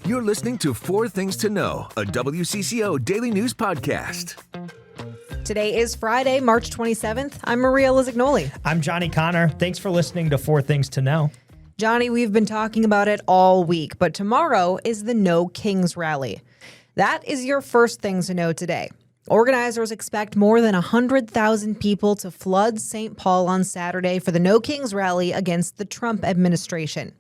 You're listening to Four Things to Know, a WCCO daily news podcast. Today is Friday, March 27th. I'm Maria Lizignoli. I'm Johnny Connor. Thanks for listening to Four Things to Know. Johnny, we've been talking about it all week, but tomorrow is the No Kings Rally. That is your first things to know today. Organizers expect more than 100,000 people to flood St. Paul on Saturday for the No Kings Rally against the Trump administration.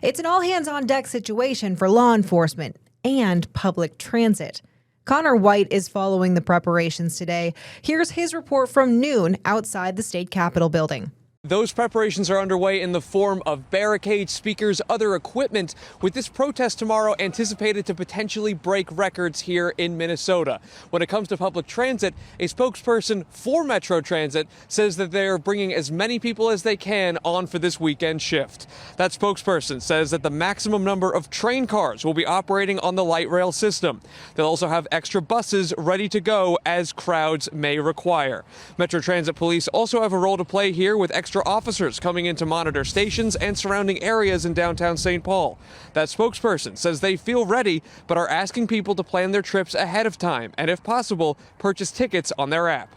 It's an all-hands-on-deck situation for law enforcement and public transit. Connor White is following the preparations today. Here's his report from noon outside the state capitol building. Those preparations are underway in the form of barricades, speakers, other equipment, with this protest tomorrow anticipated to potentially break records here in Minnesota. When it comes to public transit, a spokesperson for Metro Transit says that they are bringing as many people as they can on for this weekend shift. That spokesperson says that the maximum number of train cars will be operating on the light rail system. They'll also have extra buses ready to go as crowds may require. Metro Transit police also have a role to play here with extra officers coming in to monitor stations and surrounding areas in downtown St. Paul. That spokesperson says they feel ready, but are asking people to plan their trips ahead of time and, if possible, purchase tickets on their app.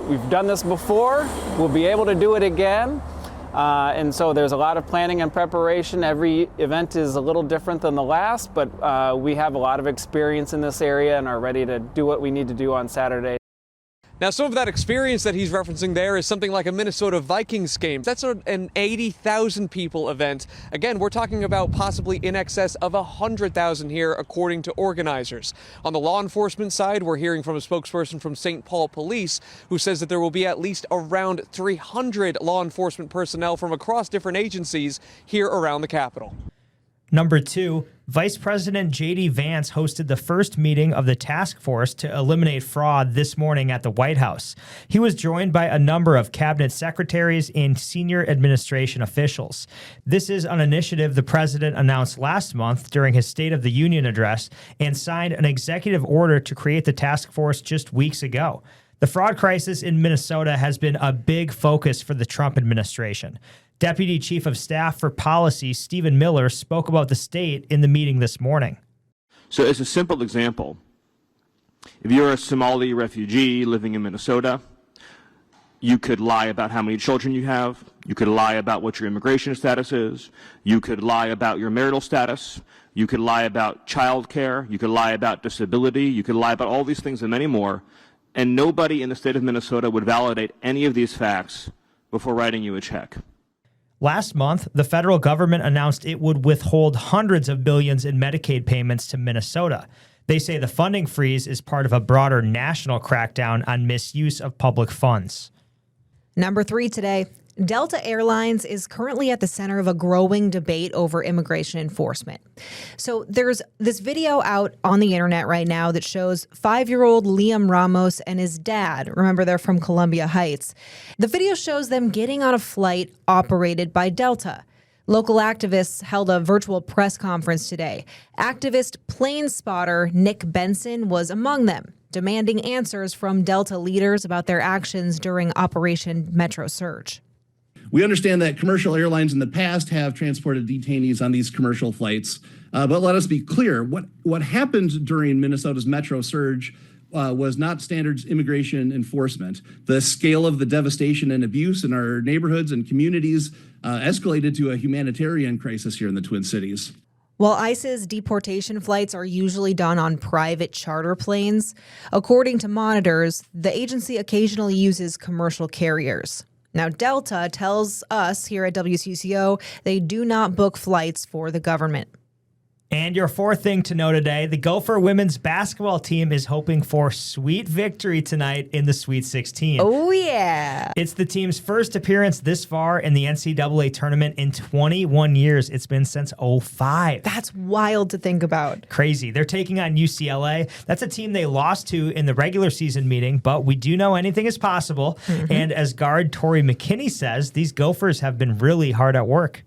We've done this before. We'll be able to do it again. And so there's a lot of planning and preparation. Every event is a little different than the last, but we have a lot of experience in this area and are ready to do what we need to do on Saturday. Now, some of that experience that he's referencing there is something like a Minnesota Vikings game. That's an 80,000 people event. Again, we're talking about possibly in excess of 100,000 here, according to organizers. On the law enforcement side, we're hearing from a spokesperson from St. Paul Police who says that there will be at least around 300 law enforcement personnel from across different agencies here around the Capitol. Number 2, Vice President JD Vance hosted the first meeting of the task force to eliminate fraud this morning at the White House. He was joined by a number of cabinet secretaries and senior administration officials. This is an initiative the president announced last month during his State of the Union address and signed an executive order to create the task force just weeks ago. The fraud crisis in Minnesota has been a big focus for the Trump administration. Deputy Chief of Staff for Policy Stephen Miller spoke about the state in the meeting this morning. So as a simple example, if you're a Somali refugee living in Minnesota, you could lie about how many children you have. You could lie about what your immigration status is. You could lie about your marital status. You could lie about child care. You could lie about disability. You could lie about all these things and many more. And nobody in the state of Minnesota would validate any of these facts before writing you a check. Last month, the federal government announced it would withhold hundreds of billions in Medicaid payments to Minnesota. They say the funding freeze is part of a broader national crackdown on misuse of public funds. Number 3 today. Delta Airlines is currently at the center of a growing debate over immigration enforcement. So there's this video out on the internet right now that shows 5-year-old Liam Ramos and his dad. Remember, they're from Columbia Heights. The video shows them getting on a flight operated by Delta. Local activists held a virtual press conference today. Activist plane spotter Nick Benson was among them, demanding answers from Delta leaders about their actions during Operation Metro Surge. We understand that commercial airlines in the past have transported detainees on these commercial flights, but let us be clear. What happened during Minnesota's Metro Surge was not standards immigration enforcement. The scale of the devastation and abuse in our neighborhoods and communities escalated to a humanitarian crisis here in the Twin Cities. While ICE's deportation flights are usually done on private charter planes, according to monitors, the agency occasionally uses commercial carriers. Now, Delta tells us here at WCCO they do not book flights for the government. And your fourth thing to know today, the Gopher women's basketball team is hoping for sweet victory tonight in the Sweet 16. Oh, yeah. It's the team's first appearance this far in the NCAA tournament in 21 years. It's been since 2005. That's wild to think about. Crazy. They're taking on UCLA. That's a team they lost to in the regular season meeting, but we do know anything is possible. And as guard Tori McKinney says, these Gophers have been really hard at work.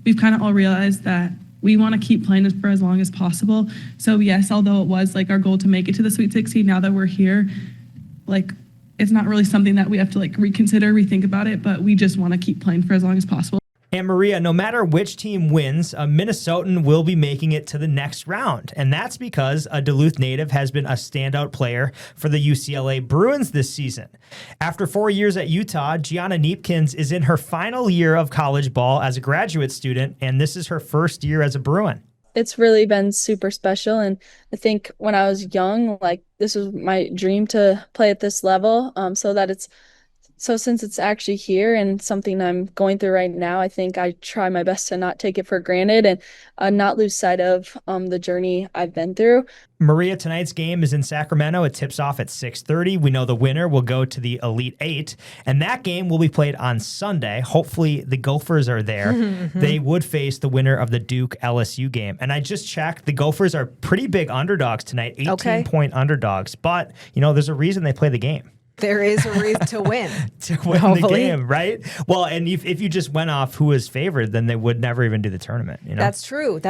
We've kind of all realized that we want to keep playing for as long as possible. So yes, although it was like our goal to make it to the Sweet 16, now that we're here, like it's not really something that we have to like reconsider, rethink about it, but we just want to keep playing for as long as possible. And Maria, no matter which team wins, a Minnesotan will be making it to the next round. And that's because a Duluth native has been a standout player for the UCLA Bruins this season. After 4 years at Utah, Gianna Neepkins is in her final year of college ball as a graduate student, and this is her first year as a Bruin. It's really been super special. And I think when I was young, like, this was my dream to play at this level. So since it's actually here and something I'm going through right now, I think I try my best to not take it for granted and not lose sight of the journey I've been through. Maria, tonight's game is in Sacramento. It tips off at 6:30. We know the winner will go to the Elite Eight, and that game will be played on Sunday. Hopefully the Gophers are there. They would face the winner of the Duke-LSU game. And I just checked. The Gophers are pretty big underdogs tonight, 18-point underdogs. But, there's a reason they play the game. There is a reason to win. To win Hopefully. The game, right? Well, and if you just went off who was favored, then they would never even do the tournament. That's true.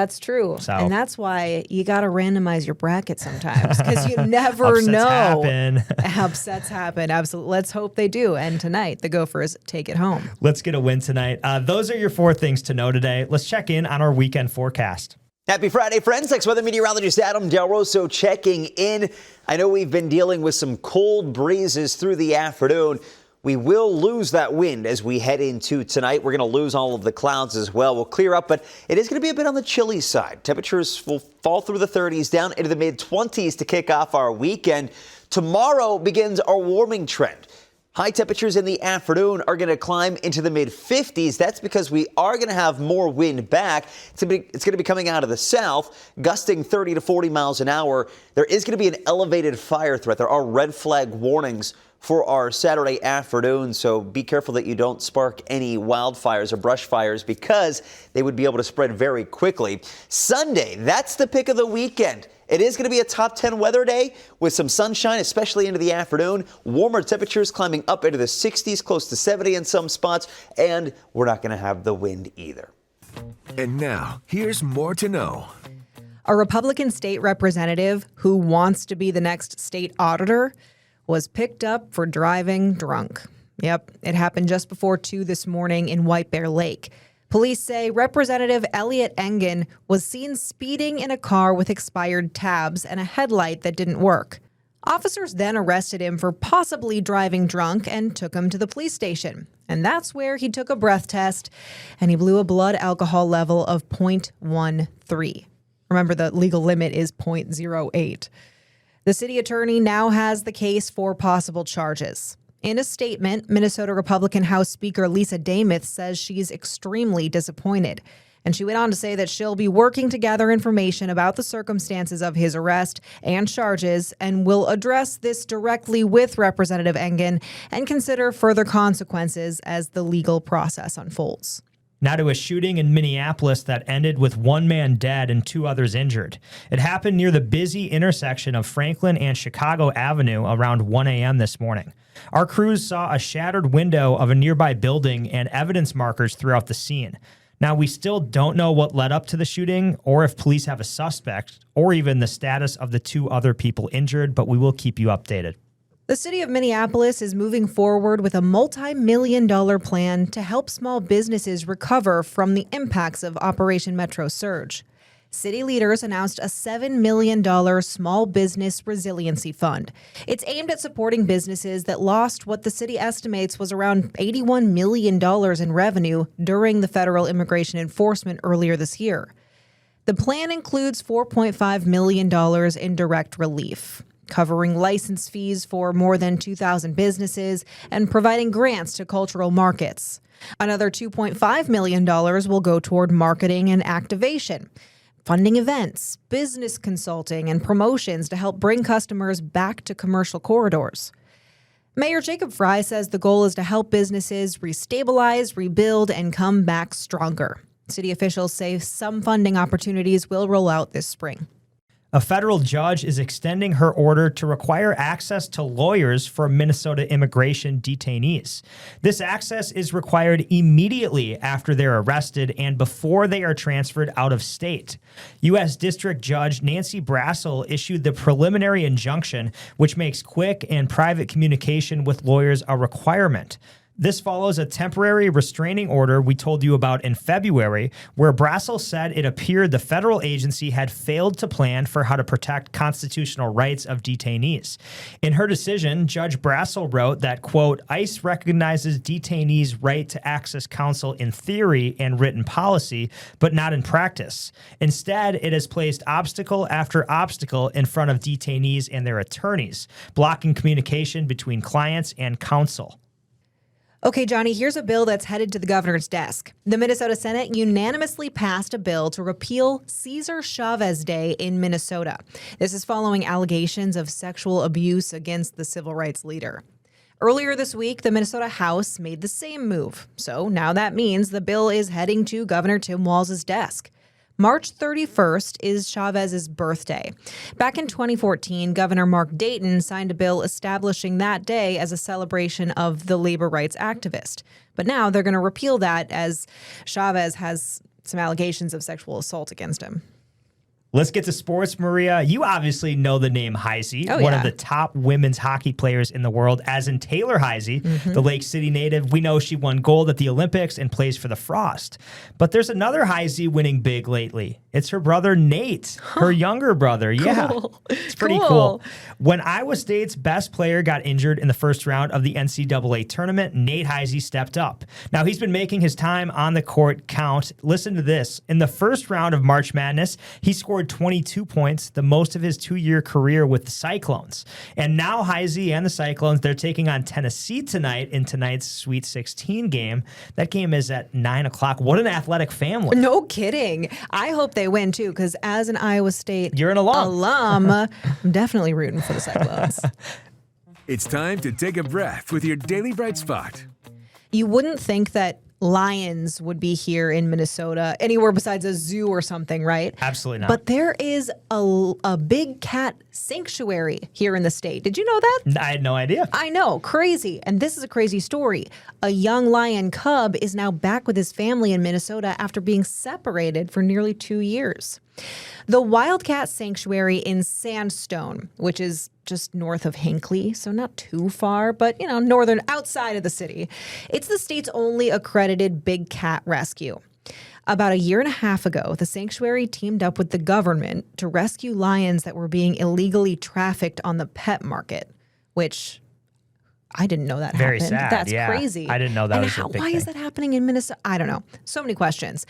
So, and that's why you got to randomize your bracket sometimes, because you never upsets know. Upsets happen. Absolutely. Let's hope they do. And tonight, the Gophers take it home. Let's get a win tonight. Those are your 4 things to know today. Let's check in on our weekend forecast. Happy Friday, friends. Thanks, weather meteorologist Adam Del Rosso checking in. I know we've been dealing with some cold breezes through the afternoon. We will lose that wind as we head into tonight. We're going to lose all of the clouds as well. We'll clear up, but it is going to be a bit on the chilly side. Temperatures will fall through the 30s down into the mid-20s to kick off our weekend. Tomorrow begins our warming trend. High temperatures in the afternoon are going to climb into the mid-50s. That's because we are going to have more wind back. It's going to be coming out of the south, gusting 30 to 40 miles an hour. There is going to be an elevated fire threat. There are red flag warnings for our Saturday afternoon, so be careful that you don't spark any wildfires or brush fires because they would be able to spread very quickly. Sunday, that's the pick of the weekend. It is going to be a top 10 weather day with some sunshine, especially into the afternoon. Warmer temperatures climbing up into the 60s, close to 70 in some spots, and we're not going to have the wind either. And now, here's more to know. A Republican state representative who wants to be the next state auditor was picked up for driving drunk. Yep, it happened just before 2 this morning in White Bear Lake. Police say Representative Elliot Engen was seen speeding in a car with expired tabs and a headlight that didn't work. Officers then arrested him for possibly driving drunk and took him to the police station. And that's where he took a breath test and he blew a blood alcohol level of 0.13. Remember, the legal limit is 0.08. The city attorney now has the case for possible charges. In a statement, Minnesota Republican House Speaker Lisa Demuth says she's extremely disappointed. And she went on to say that she'll be working to gather information about the circumstances of his arrest and charges and will address this directly with Representative Engen and consider further consequences as the legal process unfolds. Now to a shooting in Minneapolis that ended with 1 man dead and 2 others injured. It happened near the busy intersection of Franklin and Chicago Avenue around 1 a.m. this morning. Our crews saw a shattered window of a nearby building and evidence markers throughout the scene. Now, we still don't know what led up to the shooting or if police have a suspect or even the status of the 2 other people injured, but we will keep you updated. The city of Minneapolis is moving forward with a multi-million-dollar plan to help small businesses recover from the impacts of Operation Metro Surge. City leaders announced a $7 million small business resiliency fund. It's aimed at supporting businesses that lost what the city estimates was around $81 million in revenue during the federal immigration enforcement earlier this year. The plan includes $4.5 million in direct relief, covering license fees for more than 2,000 businesses and providing grants to cultural markets. Another $2.5 million will go toward marketing and activation, funding events, business consulting, and promotions to help bring customers back to commercial corridors. Mayor Jacob Fry says the goal is to help businesses restabilize, rebuild, and come back stronger. City officials say some funding opportunities will roll out this spring. A federal judge is extending her order to require access to lawyers for Minnesota immigration detainees. This access is required immediately after they're arrested and before they are transferred out of state. U.S. District Judge Nancy Brassel issued the preliminary injunction, which makes quick and private communication with lawyers a requirement. This follows a temporary restraining order we told you about in February, where Brassel said it appeared the federal agency had failed to plan for how to protect constitutional rights of detainees. In her decision, Judge Brassel wrote that, quote, ICE recognizes detainees' right to access counsel in theory and written policy, but not in practice. Instead, it has placed obstacle after obstacle in front of detainees and their attorneys, blocking communication between clients and counsel. Okay, Johnny, here's a bill that's headed to the governor's desk. The Minnesota Senate unanimously passed a bill to repeal Cesar Chavez Day in Minnesota. This is following allegations of sexual abuse against the civil rights leader. Earlier this week, the Minnesota House made the same move. So now that means the bill is heading to Governor Tim Walz's desk. March 31st is Chavez's birthday. Back in 2014, Governor Mark Dayton signed a bill establishing that day as a celebration of the labor rights activist. But now they're going to repeal that as Chavez has some allegations of sexual assault against him. Let's get to sports, Maria. You obviously know the name Heisey, one of the top women's hockey players in the world, as in Taylor Heisey, the Lake City native. We know she won gold at the Olympics and plays for the Frost. But there's another Heisey winning big lately. It's her brother, Nate, her younger brother. Yeah, it's pretty cool. When Iowa State's best player got injured in the first round of the NCAA tournament, Nate Heisey stepped up. Now, he's been making his time on the court count. Listen to this. In the first round of March Madness, he scored 22 points, the most of his 2-year career with the Cyclones. And now Heisey and the Cyclones, they're taking on Tennessee tonight in tonight's Sweet 16 game. That game is at 9 o'clock. What an athletic family. No kidding. I hope they win, too, because as an Iowa State You're an alum. I'm definitely rooting for the Cyclones. It's time to take a breath with your Daily Bright Spot. You wouldn't think that lions would be here in Minnesota, anywhere besides a zoo or something, right? Absolutely not. But there is a big cat sanctuary here in the state. Did you know that? I had no idea. I know, crazy. And this is a crazy story. A young lion cub is now back with his family in Minnesota after being separated for nearly 2 years. The Wildcat Sanctuary in Sandstone, which is just north of Hinckley, so not too far, but, northern outside of the city. It's the state's only accredited big cat rescue. About 1.5 years ago, the sanctuary teamed up with the government to rescue lions that were being illegally trafficked on the pet market, which I didn't know that Very happened. sad. That's yeah. crazy. I didn't know that was a big Why thing. is that happening in Minnesota? I don't know. So many questions.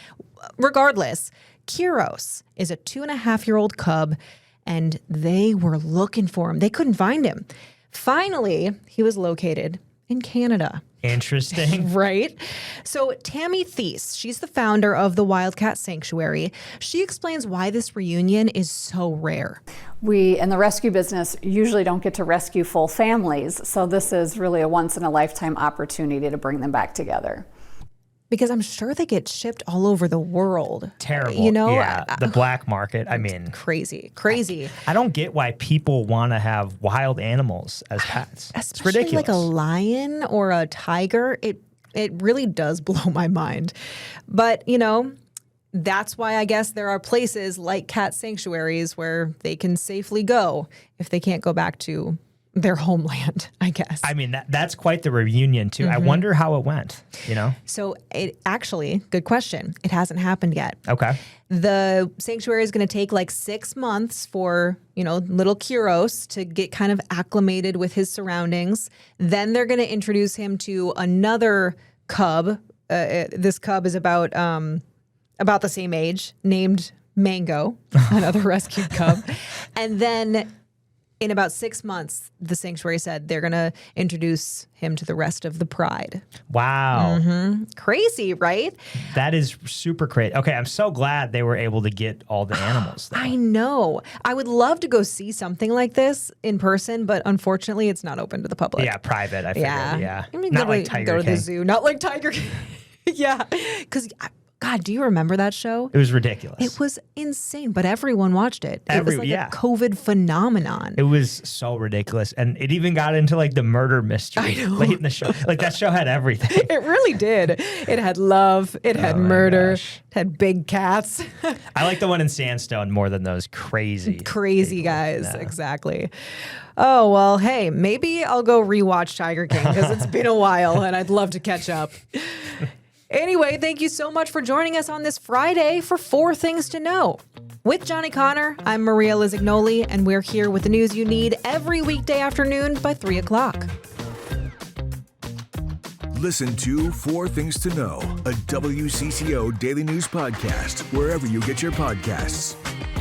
Regardless, Kiros is a 2.5-year-old cub, and they were looking for him. They couldn't find him. Finally, he was located in Canada. Interesting. Right? So Tammy Thies, she's the founder of the Wildcat Sanctuary. She explains why this reunion is so rare. We, in the rescue business, usually don't get to rescue full families, so this is really a once-in-a-lifetime opportunity to bring them back together. Because I'm sure they get shipped all over the world. Terrible. Yeah, the black market. I mean, crazy. I don't get why people want to have wild animals as pets. Especially it's ridiculous. like a lion or a tiger. It really does blow my mind. But, that's why I guess there are places like cat sanctuaries where they can safely go if they can't go back to their homeland, I guess. I mean, that's quite the reunion, too. I wonder how it went, So it actually, good question. It hasn't happened yet. Okay. The sanctuary is going to take like 6 months for, little Kiros to get kind of acclimated with his surroundings. Then they're going to introduce him to another cub. This cub is about the same age, named Mango, another rescued cub. And then in about 6 months, the sanctuary said they're going to introduce him to the rest of the pride. Wow. Crazy, right? That is super crazy. Okay, I'm so glad they were able to get all the animals, though. I know. I would love to go see something like this in person, but unfortunately, it's not open to the public. Yeah, private, I figured. Yeah. I mean, Not like Tiger go to King. the zoo. Not like Tiger King. Yeah, because God, do you remember that show? It was ridiculous. It was insane, but everyone watched it. It was like a COVID phenomenon. It was so ridiculous. And it even got into like the murder mystery late in the show. Like that show had everything. It really did. It had love. It had murder. Gosh. It had big cats. I like the one in Sandstone more than those crazy guys. Yeah. Exactly. Oh, well, hey, maybe I'll go rewatch Tiger King because it's been a while and I'd love to catch up. Anyway, thank you so much for joining us on this Friday for 4 Things to Know. With Johnny Connor, I'm Maria Lizignoli, and we're here with the news you need every weekday afternoon by 3 o'clock. Listen to 4 Things to Know, a WCCO daily news podcast, wherever you get your podcasts.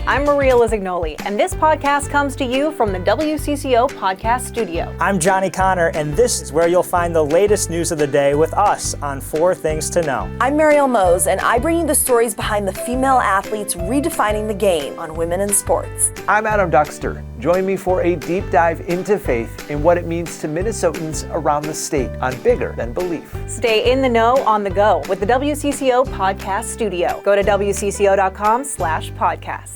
I'm Maria Lizignoli, and this podcast comes to you from the WCCO podcast studio. I'm Johnny Connor, and this is where you'll find the latest news of the day with us on 4 Things to Know. I'm Mariel Mose, and I bring you the stories behind the female athletes redefining the game on women in sports. I'm Adam Duxter. Join me for a deep dive into faith and what it means to Minnesotans around the state on Bigger Than Belief. Stay in the know on the go with the WCCO podcast studio. Go to WCCO.com/podcasts.